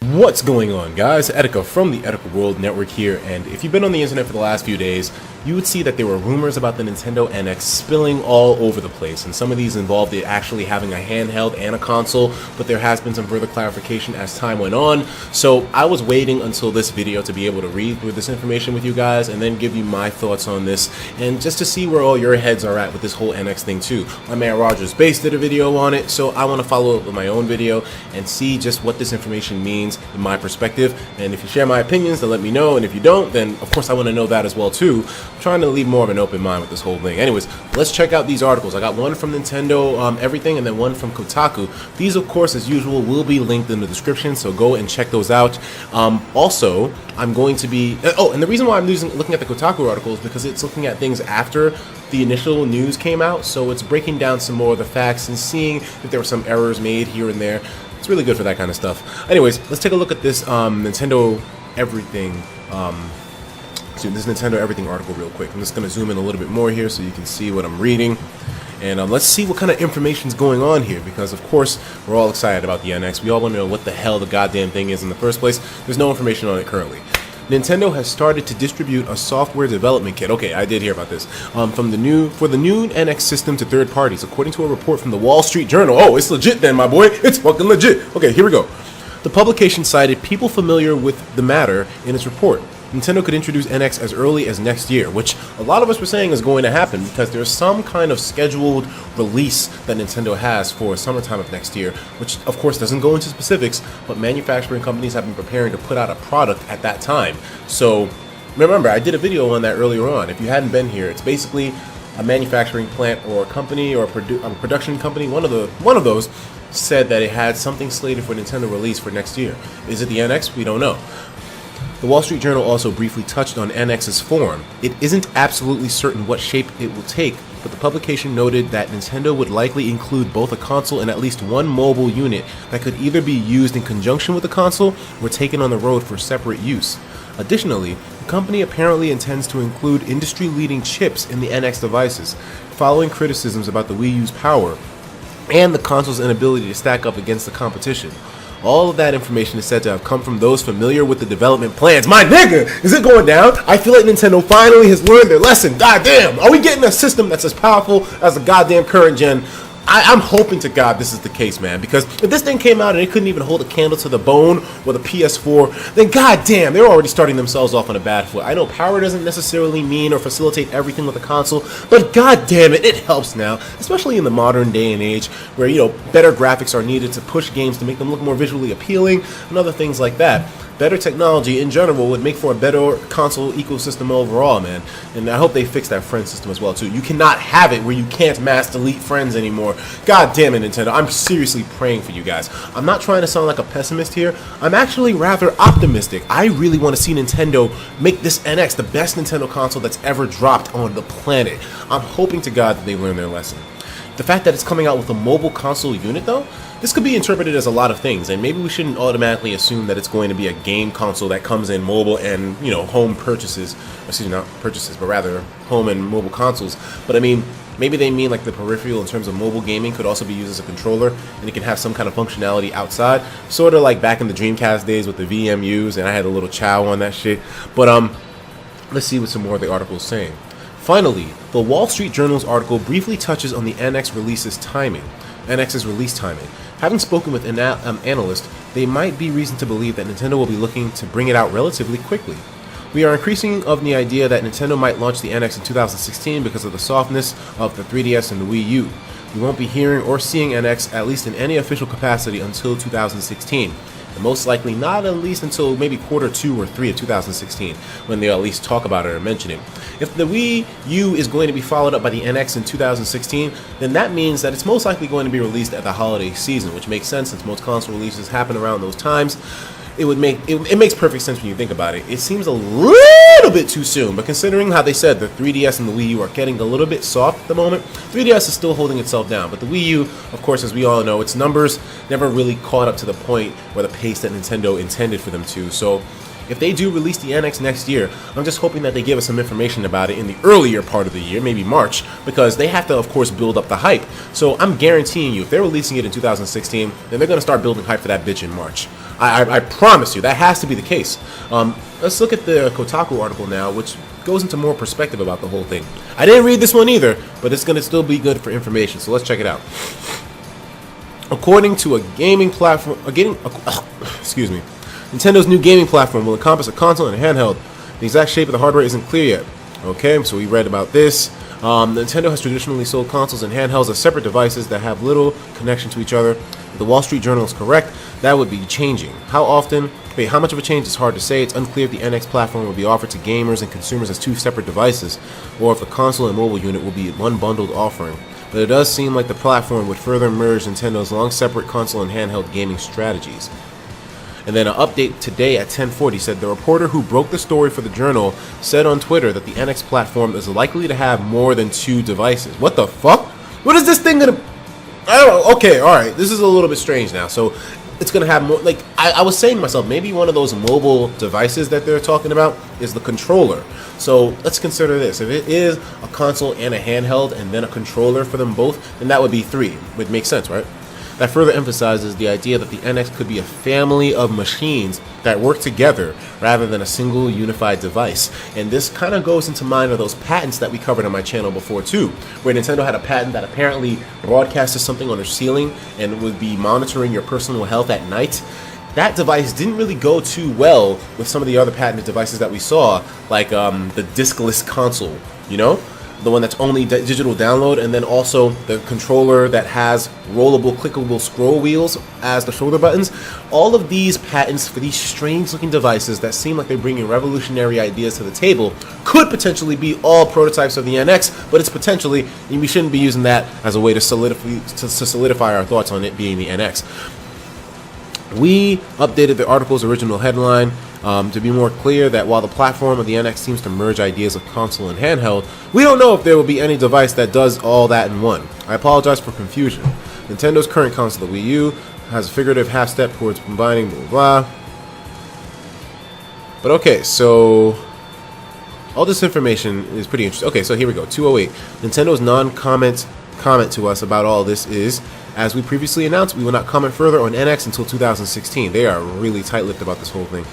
What's going on, guys? ETIKA from the ETIKA World Network here, and if you've been on the internet for the last few days, you would see that there were rumors about the Nintendo NX spilling all over the place, and some of these involved it actually having a handheld and a console, but there has been some further clarification as time went on. So I was waiting until this video to be able to read through this information with you guys and then give you my thoughts on this, and just to see where all your heads are at with this whole NX thing too. My man Rogers Base did a video on it, so I want to follow up with my own video and see just what this information means in my perspective. And if you share my opinions, then let me know, and if you don't, then of course I want to know that as well too. I'm trying to leave more of an open mind with this whole thing. Anyways, let's check out these articles. I got one from Nintendo Everything and then one from Kotaku. These, of course, as usual, will be linked in the description, so go and check those out. Also, I'm going to be and the reason why I'm looking at the Kotaku article is because it's looking at things after the initial news came out, so it's breaking down some more of the facts and seeing if there were some errors made here and there. It's really good for that kind of stuff. Anyways, let's take a look at this Nintendo Everything this Nintendo Everything article real quick. I'm just going to zoom in a little bit more here so you can see what I'm reading. And let's see what kind of information is going on here, because of course we're all excited about the NX. We all want to know what the hell the goddamn thing is in the first place. There's no information on it currently. Nintendo has started to distribute a software development kit. Okay, I did hear about this. For the new NX system to third parties, according to a report from the Wall Street Journal. Oh, it's legit then, my boy. It's fucking legit. Okay, here we go. The publication cited people familiar with the matter in its report. Nintendo could introduce NX as early as next year, which a lot of us were saying is going to happen because there's some kind of scheduled release that Nintendo has for summertime of next year, which of course doesn't go into specifics, but manufacturing companies have been preparing to put out a product at that time. So remember, I did a video on that earlier on. If you hadn't been here, it's basically a manufacturing plant or a company or a production company, one of those, said that it had something slated for Nintendo release for next year. Is it the NX? We don't know. The Wall Street Journal also briefly touched on NX's form. It isn't absolutely certain what shape it will take, but the publication noted that Nintendo would likely include both a console and at least one mobile unit that could either be used in conjunction with the console or taken on the road for separate use. Additionally, the company apparently intends to include industry-leading chips in the NX devices, following criticisms about the Wii U's power and the console's inability to stack up against the competition. All of that information is said to have come from those familiar with the development plans. My nigga, is it going down? I feel like Nintendo finally has learned their lesson. Goddamn, are we getting a system that's as powerful as the goddamn current gen? I'm hoping to God this is the case, man, because if this thing came out and it couldn't even hold a candle to the bone or the PS4, then goddamn, they're already starting themselves off on a bad foot. I know power doesn't necessarily mean or facilitate everything with a console, but goddamn it helps now, especially in the modern day and age where, you know, better graphics are needed to push games to make them look more visually appealing and other things like that. Better technology in general would make for a better console ecosystem overall, man. And I hope they fix that friend system as well, too. You cannot have it where you can't mass delete friends anymore. God damn it, Nintendo. I'm seriously praying for you guys. I'm not trying to sound like a pessimist here. I'm actually rather optimistic. I really want to see Nintendo make this NX the best Nintendo console that's ever dropped on the planet. I'm hoping to God that they learn their lesson. The fact that it's coming out with a mobile console unit, though, this could be interpreted as a lot of things, and maybe we shouldn't automatically assume that it's going to be a game console that comes in mobile and, you know, home purchases, excuse me, not purchases, but rather home and mobile consoles. But I mean, maybe they mean like the peripheral in terms of mobile gaming could also be used as a controller, and it can have some kind of functionality outside, sort of like back in the Dreamcast days with the VMUs, and I had a little chow on that shit. But let's see what some more of the article is saying. Finally, the Wall Street Journal's article briefly touches on the NX's release timing. Having spoken with an analyst, they might be reason to believe that Nintendo will be looking to bring it out relatively quickly. We are increasing of the idea that Nintendo might launch the NX in 2016 because of the softness of the 3DS and the Wii U. We won't be hearing or seeing NX, at least in any official capacity, until 2016. And most likely not at least until maybe quarter 2 or 3 of 2016, when they'll at least talk about it or mention it. If the Wii U is going to be followed up by the NX in 2016, then that means that it's most likely going to be released at the holiday season, which makes sense since most console releases happen around those times. It makes perfect sense when you think about it. It seems a little bit too soon, but considering how they said the 3DS and the Wii U are getting a little bit soft at the moment, 3DS is still holding itself down. But the Wii U, of course, as we all know, its numbers never really caught up to the point or the pace that Nintendo intended for them to. So if they do release the NX next year, I'm just hoping that they give us some information about it in the earlier part of the year, maybe March, because they have to, of course, build up the hype. So I'm guaranteeing you, if they're releasing it in 2016, then they're going to start building hype for that bitch in March. I promise you, that has to be the case. Let's look at the Kotaku article now, which goes into more perspective about the whole thing. I didn't read this one either, but it's going to still be good for information, so let's check it out. According to a gaming platform, excuse me, Nintendo's new gaming platform will encompass a console and a handheld. The exact shape of the hardware isn't clear yet. Okay, so we read about this. Nintendo has traditionally sold consoles and handhelds as separate devices that have little connection to each other. If the Wall Street Journal is correct, that would be changing. How often? Wait, how much of a change is hard to say. It's unclear if the NX platform will be offered to gamers and consumers as two separate devices, or if the console and mobile unit will be one bundled offering. But it does seem like the platform would further merge Nintendo's long separate console and handheld gaming strategies. And then an update today at 10:40 said the reporter who broke the story for the Journal said on Twitter that the NX platform is likely to have more than two devices. What the fuck? What is this thing gonna... I don't know. Okay, alright. This is a little bit strange now. So it's gonna have more... Like, I was saying to myself, maybe one of those mobile devices that they're talking about is the controller. So let's consider this. If it is a console and a handheld and then a controller for them both, then that would be three. Would make sense, right? That further emphasizes the idea that the NX could be a family of machines that work together rather than a single unified device. And this kind of goes into mind of those patents that we covered on my channel before too, where Nintendo had a patent that apparently broadcasted something on their ceiling and would be monitoring your personal health at night. That device didn't really go too well with some of the other patented devices that we saw, like the discless console, you know? The one that's only digital download, and then also the controller that has rollable, clickable scroll wheels as the shoulder buttons. All of these patents for these strange looking devices that seem like they're bringing revolutionary ideas to the table could potentially be all prototypes of the NX, but it's potentially, we shouldn't be using that as a way to solidify our thoughts on it being the NX. We updated the article's original headline to be more clear that while the platform of the NX seems to merge ideas of console and handheld, we don't know if there will be any device that does all that in one. I apologize for confusion. Nintendo's current console, the Wii U, has a figurative half step towards combining blah blah. But okay, so all this information is pretty interesting. Okay, so here we go. 208. Nintendo's non-comment comment to us about all this is, as we previously announced, we will not comment further on NX until 2016. They are really tight-lipped about this whole thing.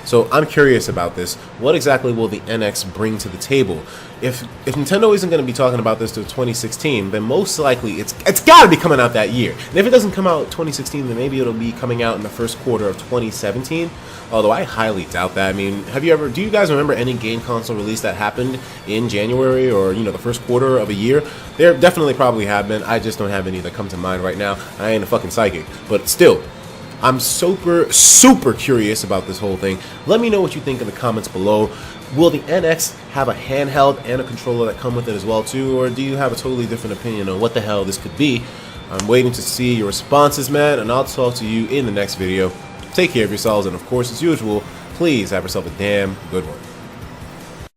So I'm curious about this. What exactly will the NX bring to the table? If Nintendo isn't going to be talking about this till 2016, then most likely it's got to be coming out that year. And if it doesn't come out 2016, then maybe it'll be coming out in the first quarter of 2017. Although I highly doubt that. I mean, do you guys remember any game console release that happened in January or, you know, the first quarter of a year? There definitely probably have been. I just don't have any that come to mind right now. I ain't a fucking psychic. But still, I'm super curious about this whole thing. Let me know what you think in the comments below. Will the NX have a handheld and a controller that come with it as well too, or do you have a totally different opinion on what the hell this could be? I'm waiting to see your responses, man, and I'll talk to you in the next video. Take care of yourselves, and of course, as usual, please have yourself a damn good one.